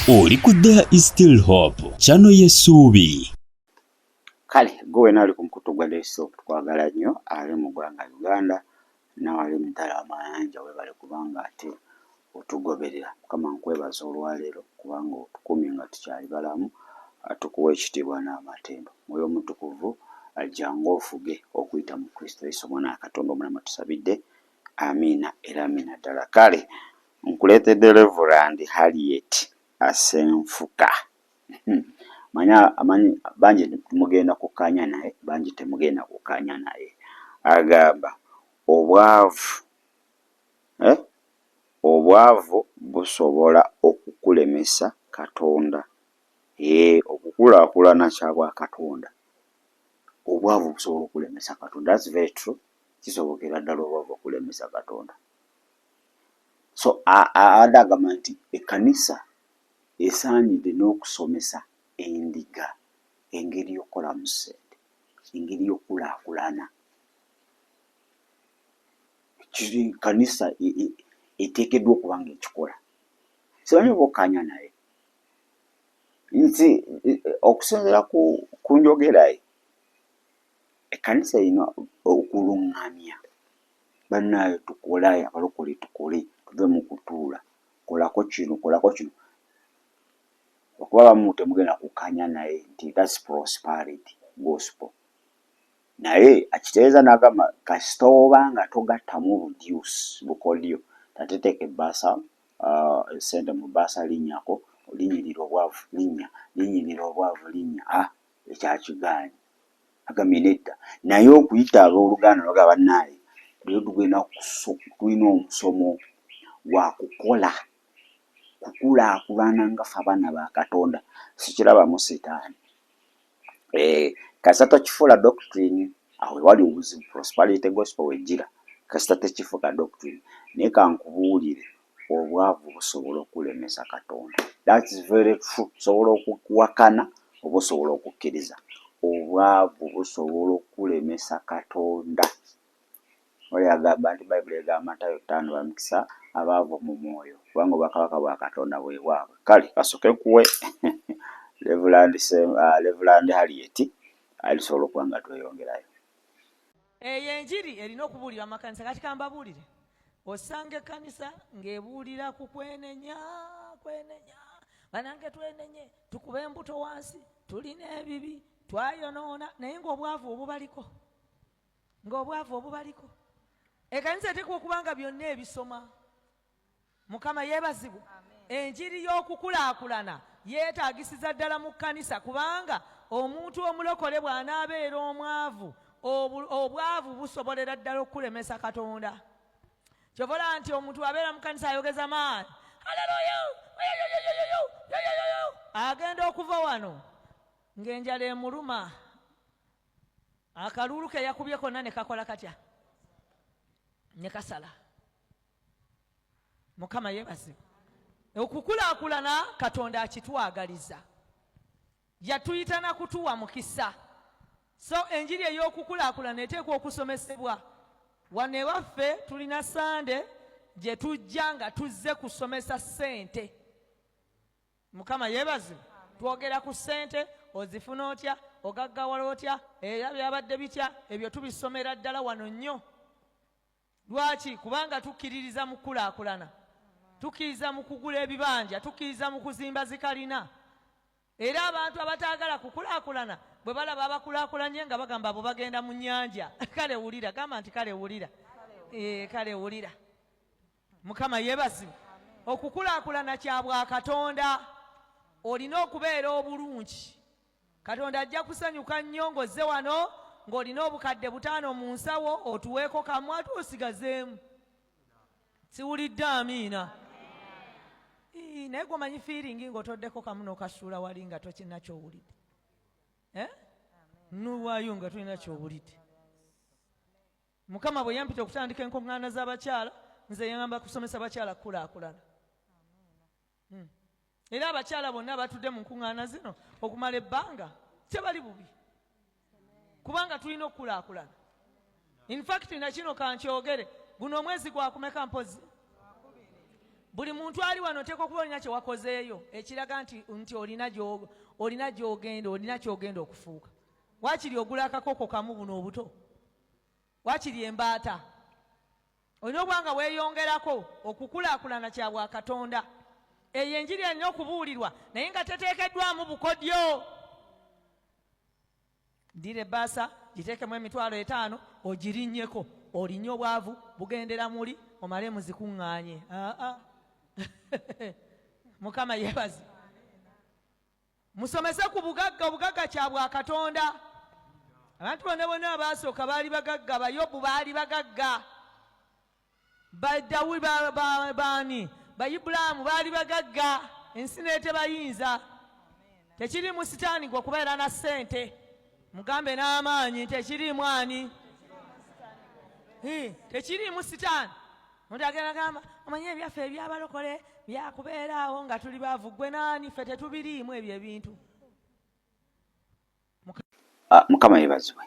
Oli ku There is Still Hope channel y'essuubi. Kale gwe nali ku mukutu gwa There is Still Hope twagala nnyo ali mu ggwanga Uganda n'awali mutala amayanja webale kubanga ate otugoberera. Mukama nkwebaza olwaleero kubanga otukumye nga tukyali balamu, atukuwa ekitiibwa n'amatembo. Mwoyo omutukuvu ajjanga ofuge okuyita mu Kristo Yesu omwana wa Katonda omulamu tusabidde. Amiina era amiina ddala. Kale nkuleetedde Reverend Harriet Asenfuka. Amanyi bangi temugenda kukkaanya naye, bangi temugenda kukkaanya naye. Agamba obwavu busobola okukulemesa Katonda. Okukulaakulana kyabwa Katonda. Obwavu busobola okulemesa Katonda. That's very true. Kisobokera ddala obwavu okulemesa Katonda. So agamba nti ekkanisa esaanidde n'okusomesa endiga engeri y'okukolamu ssente, engeri y'okulaakulana. Kanisa eteekeddwa okuba nga ekikola. Simanyi oba okkaanya naye. Nti okusinziira ku njogeraye, ekkanisa erina okuluŋŋamya bannaayo tukole, abalokole tukole, tuve mu kutuula, kolako kino, kolako kino. Okuba abamu temugenda kukkaanya naye nti that's prosperity gospel. Naye akitegeeza n'agamba kasita oba nga togattamu budyusi bukodyo, tateteeka ebbaasa sente mu bbaasa linnyako, linyirira obwavu linnya, linyirira obwavu linnya. Ekyakigaanyi agambye nedda. Naye okuyita abooluganda baga bannaaye leero tugenda tulina omusomo gwa kukola, kukulaakulana nga ffe abaana ba Katonda. Sikirabamu Setaani. Kasita tokifuula doctrine, awo wali obuzibu. Prosperity gospel wejjira kasita tekifuuka doctrine. Naye kankubuulire, obwavu busobola okulemesa Katonda. That's very true. Osobola okuwakana oba osobola okukkiriza. Obwavu busobola okulemesa Katonda. Oyo agamba nti Bayibuli egamba Matayo 5:6 abaavu mu mwoyo kubanga obwakabaka bwa Katonda bwe bwabwe. Kale kasooke kuwe Reverend Harriet alisobola okuba nga tweyongerayo. Enjiri erina okubuulirwa amakanisa. Kati kambabuulire, osanga ekkanisa ng'ebuulira ku kwenenya, banange twenenye, tukube embuto wansi, tulina ebibi, twayonoona, naye ng'obwavu obubaliko. Ekkanisa eteekwa okuba nga byonna ebisoma. Mukama yeebazibwe. Enjiri y'okukulaakulana yeetaagisiza ddala mu kkanisa kubanga omuntu omulokole bw'anaabeera omwavu, obwavu busobolera ddala okulemesa Katonda. Kyovola nti omuntu abeera mu kkanisa ayogeza maanyi, haleluya, agenda okuva wano ng'enjala emuluma, akalulu ke yakubye konna ne kakola katya, ne kasala. Mukama yeebazibwe. Okukulaakulana Katonda akitwagaliza, yatuyita na kutuwa mukisa. So enjiri ey'okukulaakulana eteekwa okusomesebwa. Wano ewaffe tulina Sande gye tujja nga tuzze kusomesa ssente. Mukama yeebazibwe. Twogera ku ssente, ozifuna otya, ogaggawala otya, era byabadde bitya, ebyo tubisomera ddala wano nnyo. Lwaki? Kubanga tukkiririza mu kukulaakulana, tukkiriza mu kugula ebibanja, tukkiriza mu kuzimba zikalina. Era abantu abataagala kukulaakulana bwe balaba abakulaakulanye nga bagamba abo bagenda mu nnyanja. Kale wulira, gamba nti kale wulira. Kale wulira. Mukama yeebazibwe. Okukulaakulana kya bwa Katonda. Olina okubeera obulungi. Katonda ajja kusanyuka nnyo ng'ozze wano ng'olina obukadde 5 mu nsawo, otuweeko kamu ate osigazeemu. Siwulidde amiina. Naye gwomanyi feeling ng'otoddeko kamu n'okasuula wali nga tokirina ky'owulidde. Nuwaayo nga tolina ky'owulidde. Mukama bwe yampita okutandika enkoŋŋaana z'abakyala, nze yangamba kusomesa bakyala kukulaakulana. Era abakyala bonna batudde mu nkuŋŋaana zino okumala ebbanga tebali bubi, kubanga tulina okukulaakulana. In fact na kino kankyogere, guno omwezi gwakumeka mpozi? buli muntu ali wano oteekwa okuba olina kye wakozeeyo ekiraga nti olina gy'ogenda, olina ky'ogenda okufuuka. Waakiri ogula akakoko kamu buno obuto, waakiri embaata, olina okuba nga weeyongerako okukulaakulana kya bwa Katonda. Eyo enjiri erina okubuulirwa naye nga teteekeddwamu bukodyo. Ddira ebbaasa giteekemu $50 ogirinnyeko, olinnye obwavu bugendera muli omale muzikuŋŋaanye. Mukama yeebaze. Musomese ku bugagga, obugagga kya bwa Katonda. Abantu bonna abaasooka baali bagagga, Bayobu baali bagagga, Dawudi baani, Ibulaamu baali bagagga, ensi n'etebayinza. Tekiriimu sitaani gwe okubeera na ssente, mugambe n'amaanyi, tekiriimu ani? Tekiriimu sitaani. Omuntu agenda gamba omanye ebyaffe ebyabalokole byakubeeraawo nga tuli baavu. Gwe naani? Ffe tetubiriimu ebyo ebintu. Mukama yeebazibwe.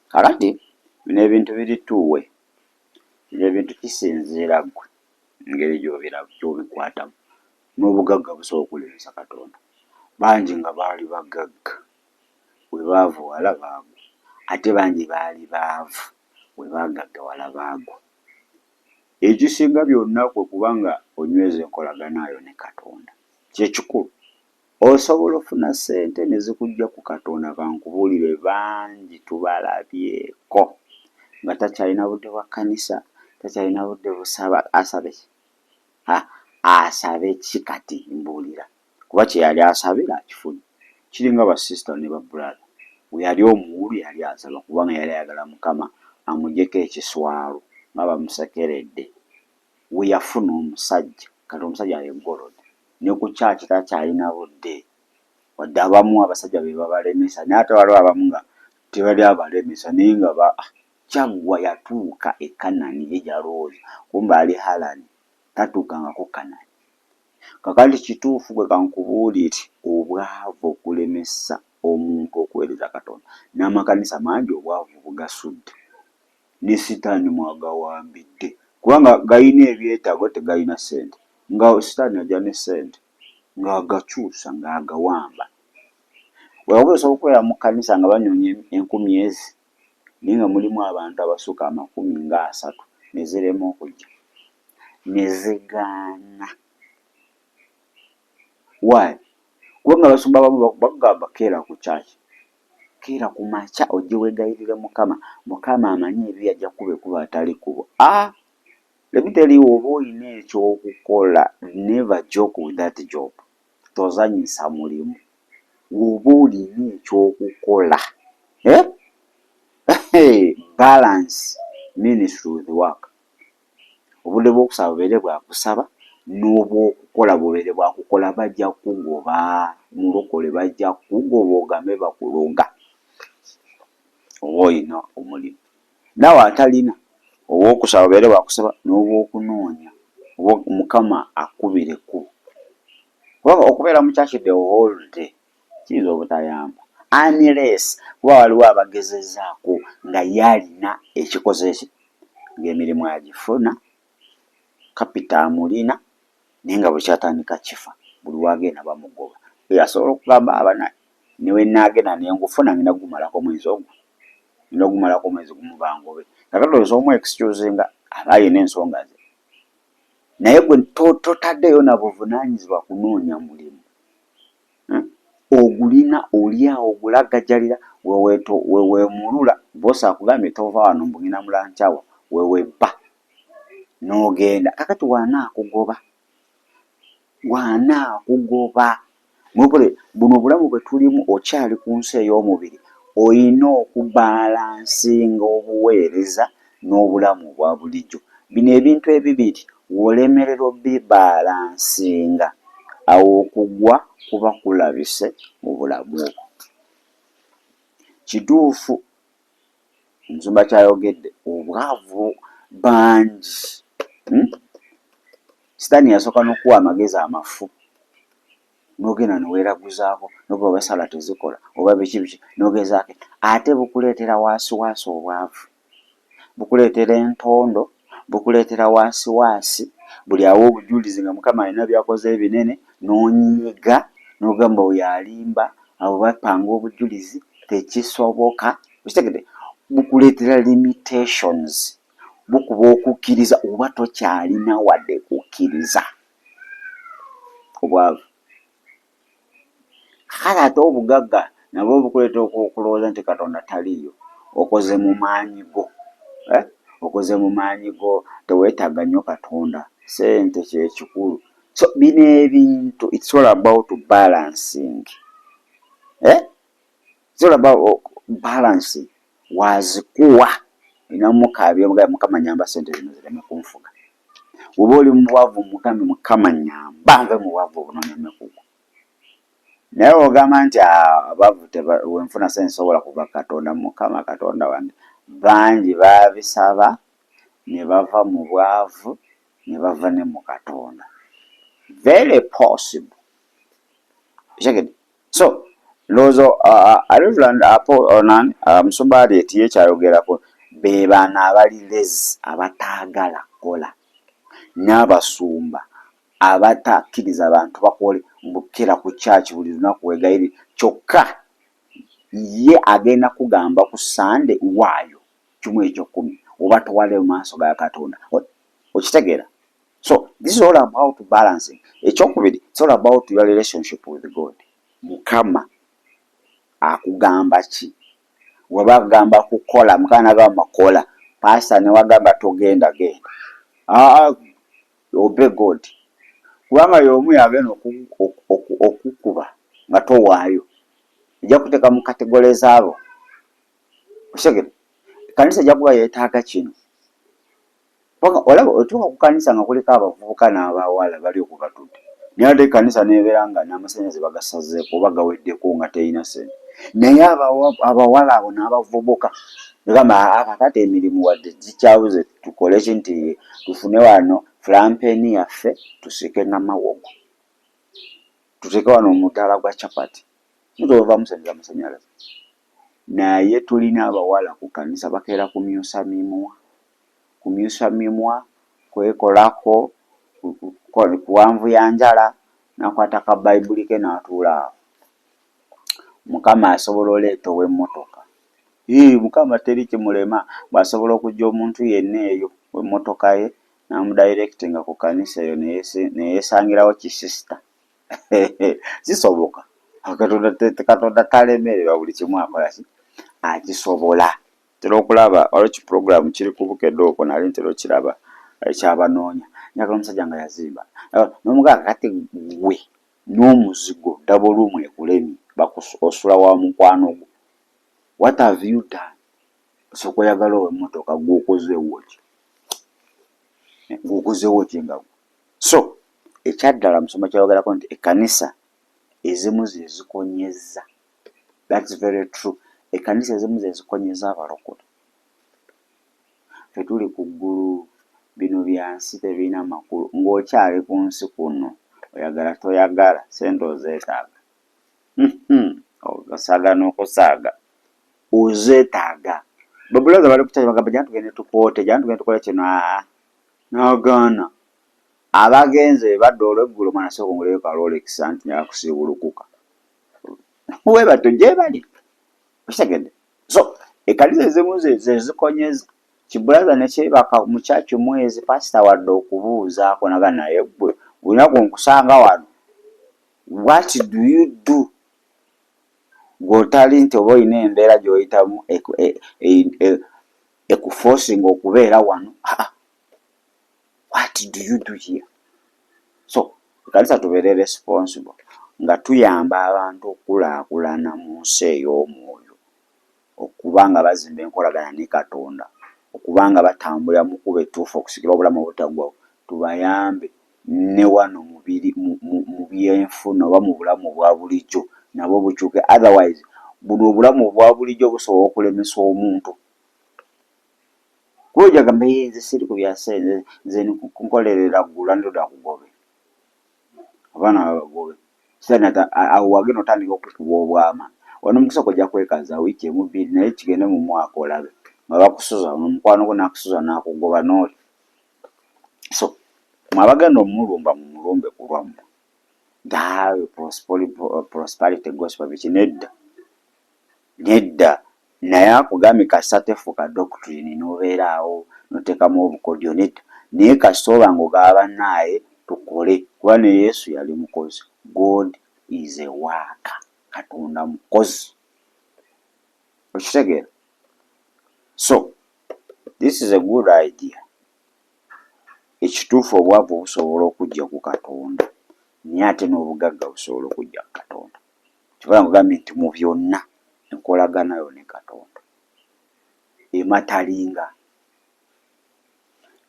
Kakati bino ebintu birituuwe, bino ebintu kisinziira ggwe engeri gy'obikwatamu n'obugagga busobola okulemesa Katonda. Bangi nga baali bagagga we baavu wala baagwa, ate bangi baali baavu we bagagga wala baagwa. Ekisinga byonna kwe kubanga onyweza enkolaganayo ne Katonda. Kyekikulu osobola ofuna ssente ne zikujja ku Katonda. Kankubuulire bangi tubalabyeko nga takyalina budde bwa kkanisa, takyalina budde busaba. Asabe ki? Asabe ki kati mbuulira? Kuba kye yali asabira akifunye. Kiringa basisita ne babrada, we yali omuwulu yali asaba kubanga yali ayagala Mukama amugyeko ekiswalo nga bamusekeredde. We yafuna omusajja, kati omusajja yeggolodde ne ku kyaki takyalina budde, wadde abamu abasajja be babalemesa, naye ate waliwo abamu nga tebali abalemesa naye nga Kyaggwa yatuuka e Kanani ye jalooza, kumbe ali Harani, tatuukangako Kanani. Kakati kituufu gwe kankubuulire, obwavu okulemesa omuntu okuweereza Katonda. N'amakanisa mangi obwavu bugasudde, ne sitaani mwagawambidde kubanga gayina ebyetaago tegayina ssente. Nga sitaani ajja ne ssente ng'agakyusa ng'agawamba. Weewaba osobola okubeera mu kkanisa nga banoonya 10,000 naye nga mulimu abantu abasukka 30 ne zirema okujja, ne zigaana. Why? Kubanga abasumba abamu bakugamba keera ku kyaki, keera ku makya ojje weegayirire Mukama. Mukama amanyi ebyo yajja kuba atali kubo. Let me tell you, oba olina ekyokukola, never joke with that job. Tozanyisa mulimu. Oba olina ekyokukola, balance ministry with work. Obudde bw'okusaba bubeere bwakusaba, n'obwokukola bubeere bwakukola. Bajja kugoba, mulokole bajja kugoba ogambe bakuloga oba olina omulimu. Naawe atalina, obwokusaba bubeere bwakusaba n'obwokunoonya, oba Mukama akubire ekkubo. Kubanga okubeera mu kyaki the whole day kiyinza obutayamba, unless kuba waliwo abagezezaako nga yalina ekikoze eki ng'emirimu agifuna, kapita amulina naye nga bwe kyatandika kifa, buli wagenda bamugoba. Asobola okugamba abana niwe naagenda ne ngufuna ngenda gumalako mwezi ogwo, ngenda gumalako mwezi gumu bangobe. Kakati osobola omu excuse nga aba ayina ensonga ze, naye gwe totaddeyo na buvunaanyizibwa kunoonya mulimu. Ogulina oliawo ogulagajjalira, weweemulula. Boosi akugambye tova wano mbugina mulancawa, weewebba n'ogenda. Kakati waanaakugoba. Mwekole buno obulamu bwe tulimu, okyali ku nsi ey'omubiri, olina okubalansinga obuweereza n'obulamu obwa bulijjo. Bino ebintu ebibiri w'olemerera obibalansinga, awo okugwa kuba kulabise mu bulamu obwo. Kituufu nsumba kyayogedde, obwavu bangi. Sitaani yasooka n'okuwa amagezi amafu, n'ogenda neweeraguzaako, n'oba basala tezikola oba biki n'ogezaako, ate bukuleetera waasiwaasi obwavu, bukuleetera entondo, bukuleetera waasiwaasi, buli awo obujulizi nga Mukama alina byakoze ebinene n'onyiiga n'ogamba oyo alimba, abo bapanga obujulizi, tekisoboka. Okitegedde, bukuleetera limitations, bukuba okukkiriza oba tokyalina wadde kukkiriza obwavu. Kale ate obugagga nabwo bukuleetera okulowooza nti Katonda taliiyo, okoze mu maanyi go. Okoze mu maanyi go, teweetaaga nnyo Katonda, ssente kyekikulu. So bino ebintu, it's all about balancing. It's all about balancing. Wazikuwa inamukaabya mugaye Mukama nyamba ssente zino zireme kunfuga. Oba oli muwavu mugambe Mukama nyamba nve muwavu buno nneme kugwa. Naye ogamba nti abavu wenfuna ssente nsobola kuva Katonda. Mukama Katonda wange bangi baabisaba ne bava mu bwavu ne bava ne mu Katonda. Very possible. So lozo Reverend Onan Musumba eti kyayogerako be baana abalilezi abataagala kola n'abasumba abatakkiriza abantu bakole mbukira ku church buli lunaku wegayiri kyokka ye agenda kugamba ku Sunday waayo kimu ekyo 10 oba towale mu maaso ga Katonda. Okitegeera? So this is all about balancing. Ekyokubiri, it's all about your relationship with God. Mukama akugamba ki? Waba agamba kukola, Mukama agamba kola. Pastor ne wagamba togenda genda. Obey God. Kubanga y'omu yagenda okukuba nga towaayo. Ejja kuteeka mu kategole zaabo. Okitegeera? Kanisa ejja kuba yeetaaga kino. Olaba otuuka ku kanisa nga kuliko abavubuka n'abawala bali okubatudde. Naye ate kanisa nebeera nga n'amasannyalaze bagasazeeko oba gaweddeko nga terina ssente. Naye abawala abo n'abavubuka negamba kakati emirimu wadde gikyabuze tukole ki nti tufune wano fulampeni yaffe tusike n'amawogo. Tuteeke wano omudaala gwa capati. Mutobavaamu ssente z'amasannyalaze. Naye tulina abawala ku kanisa bakeera kumyusa mimwa, kwekolako, kuwanvu ya njala, nakwata ka Bayibuli ke n'atuula awo. Mukama asobola oleeta ow'emmotoka. Mukama teri kimulema, bw'asobola okujja omuntu yenna eyo w'emmotoka ye n'amudirectinga ku kanisa eyo neyeesangirawo kisisita. Kisoboka. Katonda talemererwa, buli kimu akola ki? Akisobola. Tera okulaba waliwo kiprogramu kiri ku bukedde okwo nali ntera okiraba ekyabanoonya. Njagala omusajja nga yazimba n'omugamba kati gwe n'omuzigo ddaba olumu ekulemye osula wa mukwano gwo. What have you done? Osooka oyagala ow'emmotoka gw'okozeewo ki? Gw'okozeewo ki nga gwe? So ekyaddala Musumba kyayogerako nti ekkanisa ezimu ze zikonyeza. That's very true. Ekkanisa ezimu ze zikonyeza abalokole. Ffe tuli ku ggulu, bino byansi tebirina makulu. Ng'okyali ku nsi kuno oyagala toyagala ssente ozeetaaga. Ogasaaga n'okusaaga ozeetaaga. Babulaza bali kukyali bagamba jana tugende tukoote, jana tugende tukole kino. N'agaana abagenze badde olweggulo mwana sooka onguleyo ka Rolex anti nyakusiibulukuka. Weebato gye bali. Okitegedde? So ekkanisa ezimu ze zikonyeza. Kibulaza ne kyebaka mu kyaki mwezi pasita wadde okubuuzaako naga naye ggwe olunaku nkusanga wano. What do you do? Gw'otali nti oba olina embeera gy'oyitamu ekuforcing okubeera wano. What do you do here? So ekkanisa tubeere responsible nga tuyamba abantu okukulaakulana mu nsi ey'omwoyo, okuba nga bazimba enkolagana ne Katonda, okuba nga batambulira mu kkubo ettuufu okusikira obulamu obutaggwawo. Tubayambe ne wano mu byenfuna oba mu bulamu obwa bulijjo nabwo bukyuke. Otherwise buno obulamu obwa bulijjo busobola okulemesa omuntu. Kuba ojagamba nze siri ku bya ssente, nze nkukolerera ggula ndoda kugobe. Abaana babagobe. Sitani awo wagenda otandika okukuba obwama. Wano mukisa kujja kwekaza wiiki emu bbiri naye kigende mu mwaka olabe. Nga bakusuza omukwano gwo n'akusuza n'akugoba n'oli. So mwabaganda omulumba mumulumbe ku lwammwe ngaawe prosperity gospel biki nedda naye akugambye kasatefu ka doctrine n'obeeraawo noteekamu obukodyo nedda naye kasooba ng'ogaba naye tukole kuba ne Yesu yali mukozi. God is a worker, Katonda mukozi, okitegeera? So this is a good idea. Ekituufu obwavu busobola okujja ku Katonda naye ate n'obugagga busobola okujja ku Katonda. Kibala nkugambye nti mu byonna enkolaganayo ne Katonda ematalinga.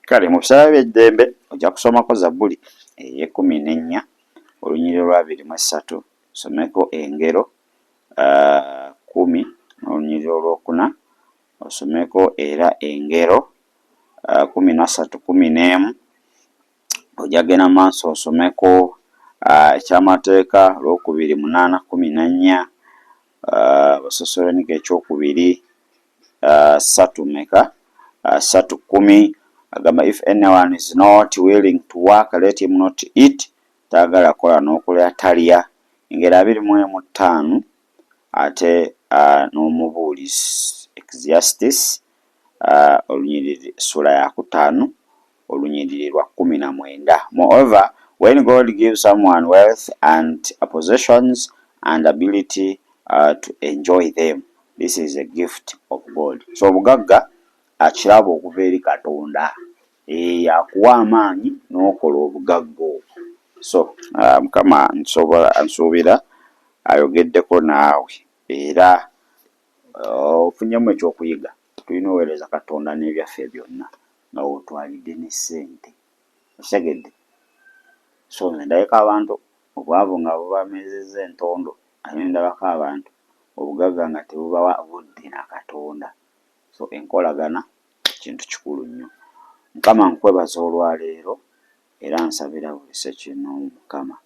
Kale mu bisala by'eddembe ojja kusomako Zabbuli ey'ekumi olunyiriri lwa 23 osomeko engero 10 n'olunyiriri olwokuna osomeko era engero 13-14 ojja genda maaso osomeko ekyamateeka olwokubiri 8-14 Basosolonika ekyokubiri 3:10 agamba if anyone is not willing to work let him not eat. Taagala kola n'okulya talya. Engero 25 ate n'omubuulizi Ecclesiastes olunyiriri sura ya 5 olunyiriri lwa 19. Moreover, when God gives someone wealth and possessions and ability to enjoy them, this is a gift of God. So obugagga akirabo okuva eri Katonda akuwa amaanyi n'okola obugagga obwo. So Mukama nsuubira ayogeddeko naawe era ofunyemu ekyokuyiga. Tulina oweereza Katonda n'ebyaffe byonna nga wotwalidde ne ssente, okitegedde? So ndabika abantu obwavu nga bubamezezza entondo ate ndabako abantu obugagga nga tebubawa budde na Katonda. So enkolagana kintu kikulu nnyo. Mukama nkwebaza olwaleero era nsabira buli ssekino Mukama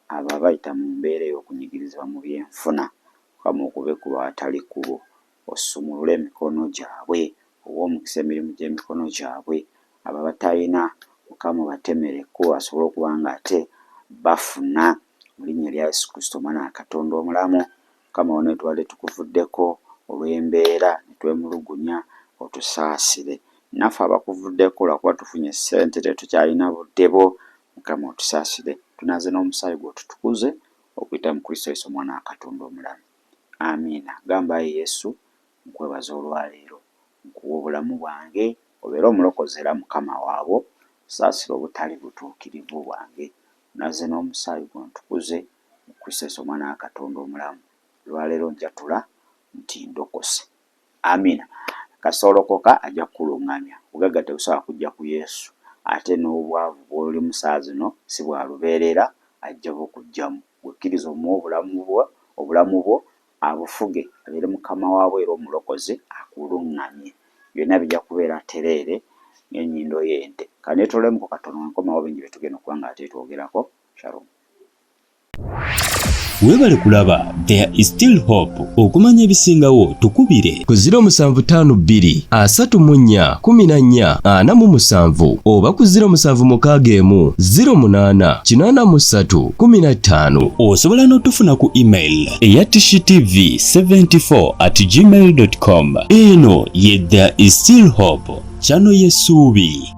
abo abayita mu mbeera ey'okunyigirizibwa mu byenfuna Mukama okube ku lwatali kubo, osumulule emikono gyabwe, oba omukisa emirimu gy'emikono gyabwe. Abo abatalina Mukama batemereko basobole okuba nga ate bafuna mu linnya lya Yesu Kristo Omwana wa Katonda omulamu. Mukama wonna twali tukuvuddeko olw'embeera netwemulugunya otusaasire. Naffe abakuvuddeko lwakuba tufunye ssente tetukyalina buddebo, Mukama otusaasire. Tunaze n'omusaayi gwo tutukuze okuyita mu Kristo Yesu Omwana wa Katonda omulamu. Amiina. Gamba Yesu nkwebaza olwaleero, nkuwa obulamu bwange obeera omulokozi era Mukama waabwo, saasira obutali butuukirivu bwange. Naze n'omusaayi gwo ntukuze mu Kristo Yesu Omwana wa Katonda omulamu. Olwaleero njatula nti ndokose. Amiina. Kasolokoka ajja kuluŋŋamya. Obugagga tebusobola kujja ku Yesu, ate n'obwavu bw'oli mu saa zino si bwa lubeerera ajja bukujjamu. Wekkiriza omuwa obulamu bwo abufuge abeere Mukama waabwe era omulokozi akuluŋŋamye. Byonna bijja kubeera tereere ng'ennyindo y'ente. Kaneetolemu Katonda nkomawo bingi bye tugenda okuba nga ate twogerako. Shalom. Weebale kulaba There is Still Hope. Okumanya ebisingawo tukubire ku 0752 34 14 47 oba ku 0761 08 83 15. Osobola n'otufuna ku email eya tshitv74@gmail.com. Eno ye There is Still Hope, channel y'essuubi.